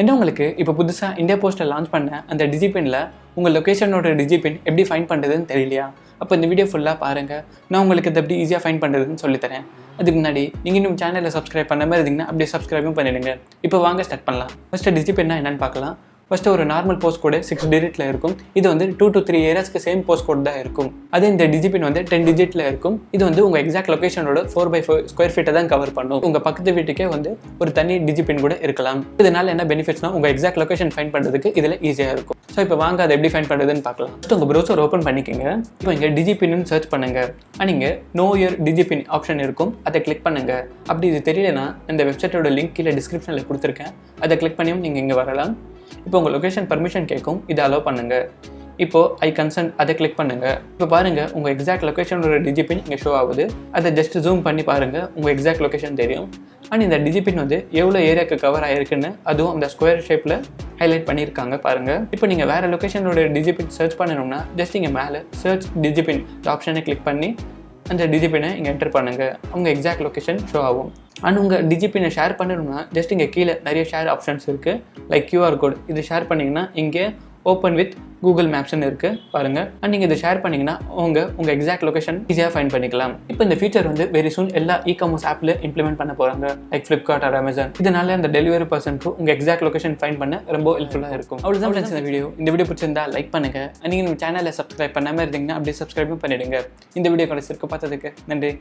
என்ன உங்களுக்கு இப்போ புதுசாக இந்தியா போஸ்ட்டில் லான்ச் பண்ண அந்த டிஜிபின்ல உங்கள் லொக்கேஷனோட டிஜிபின் எப்படி ஃபைண்ட் பண்ணுறதுன்னு தெரியலையா? அப்போ இந்த வீடியோ ஃபுல்லாக பாருங்கள். நான் உங்களுக்கு இதை எப்படி ஈஸியாக ஃபைண்ட் பண்ணுறதுன்னு சொல்லித்தரேன். அதுக்கு முன்னாடி நீங்கள் இன்னும் சேனலில் சப்ஸ்கிரைப் பண்ண மாதிரி இருந்தீங்கன்னா அப்படியே சப்ஸ்கிரைபும் பண்ணிடுங்க. இப்போ வாங்க ஸ்டார்ட் பண்ணலாம். ஃபஸ்ட்டு டிஜிபின்னா என்னென்னு பார்க்கலாம். ஃபஸ்ட்டு ஒரு நார்மல் போஸ்ட் கோடு 6 டிஜிட்டில் இருக்கும். இது வந்து 2 to 3 ஏரியாஸ்க்கு சேம் போஸ்ட் கோட் தான் இருக்கும். அதே இந்த டிஜிபின் வந்து 10 டிஜிட்டில் இருக்கும். இது வந்து உங்கள் எக்ஸாக்ட் லொக்கேஷனோட 4x4 ஸ்கொயர் ஃபீட்டை தான் கவர் பண்ணும். உங்கள் பக்கத்து வீட்டுக்கே வந்து ஒரு தனி டிஜிபின் கூட இருக்கலாம். இதனால என்ன பெனிஃபிட்ஸ்னா உங்கள் எக்ஸாக்ட் லொக்கேஷன் ஃபைண்ட் பண்ணுறதுக்கு இதில் ஈஸியாக இருக்கும். ஸோ இப்போ வாங்க அதை எப்படி ஃபைண்ட் பண்ணுறதுன்னு பார்க்கலாம். ஃபஸ்ட்டு உங்கள் ப்ரௌசர் ஓப்பன் பண்ணிக்கோங்க. இப்போ இங்கே டிஜிபின்னு சர்ச் பண்ணுங்கள். நீங்கள் நோ யுவர் டிஜிபின் ஆப்ஷன் இருக்கும், அதை கிளிக் பண்ணுங்கள். அப்படி இது தெரியலனா இந்த வெப்சைட்டோட லிங்க் கீழே டிஸ்கிரிப்ஷனில் கொடுத்துருக்கேன், அதை கிளிக் பண்ணியும் நீங்கள் இங்கே வரலாம். இப்போ உங்கள் லொக்கேஷன் பர்மிஷன் கேட்கும், இதை அலோவ் பண்ணுங்கள். இப்போது ஐ கன்சென்ட் அதை கிளிக் பண்ணுங்கள். இப்போ பாருங்கள் உங்கள் எக்ஸாக்ட் லொக்கேஷனோட டிஜிபின் இங்கே ஷோ ஆகுது. அதை ஜஸ்ட் ஜூம் பண்ணி பாருங்கள், உங்கள் எக்ஸாக்ட் லொக்கேஷன் தெரியும். அண்ட் இந்த டிஜிபின் வந்து எவ்வளோ ஏரியாவுக்கு கவர் ஆகிருக்குன்னு அதுவும் அந்த ஸ்கொயர் ஷேப்பில் ஹைலைட் பண்ணியிருக்காங்க பாருங்கள். இப்போ நீங்கள் வேறு லொக்கேஷனோட டிஜிபின் சர்ச் பண்ணணும்னா ஜஸ்ட் இங்கே மேலே சர்ச் டிஜிபின் ஆப்ஷனை கிளிக் பண்ணி அந்த டிஜிபினை இங்கே என்டர் பண்ணுங்கள். உங்கள் எக்ஸாக்ட் லொக்கேஷன் ஷோ ஆகும். அண்ட் உங்கள் டிஜிபினை ஷேர் பண்ணணும்னா ஜஸ்ட் இங்கே கீழே நிறைய ஷேர் ஆப்ஷன்ஸ் இருக்குது. லைக் QR கோட், இது ஷேர் பண்ணிங்கன்னா இங்கே ஓப்பன் வித் கூகுள் மேப்ஸ்ன்னு இருக்குது பாருங்கள். அண்ட் நீங்கள் இதை ஷேர் பண்ணிங்கன்னா உங்கள் எக்ஸாக்ட் லொக்கேஷன் ஈஸியாக ஃபைண்ட் பண்ணிக்கலாம். இப்போ இந்த ஃபீச்சர் வந்து வெரி சூன் எல்லா இ-காமர்ஸ் ஆப்பில் இம்ப்ளிமெண்ட் பண்ண போகிறாங்க, லைக் ஃப்ளிப்கார்ட் ஆர் அமேசான். இதனால அந்த டெலிவரி பர்சனுக்கு உங்கள் எக்ஸாக்ட் லொக்கேஷன் ஃபைண்ட் பண்ண ரொம்ப ஹெல்ப்ஃபுல்லாக இருக்கும். அவ்வளோதான் ஃப்ரெண்ட்ஸ் இந்த வீடியோ பிடிச்சிருந்தா லைக் பண்ணுங்கள். நீங்கள் நம்ம சேனலில் சப்ஸ்கிரைப் பண்ணாமல் இருந்தீங்கன்னா அப்படியே சப்ஸ்கிரைபும் பண்ணிவிடுங்க. இந்த வீடியோ கடைசிக்கு பார்த்ததுக்கு நன்றி.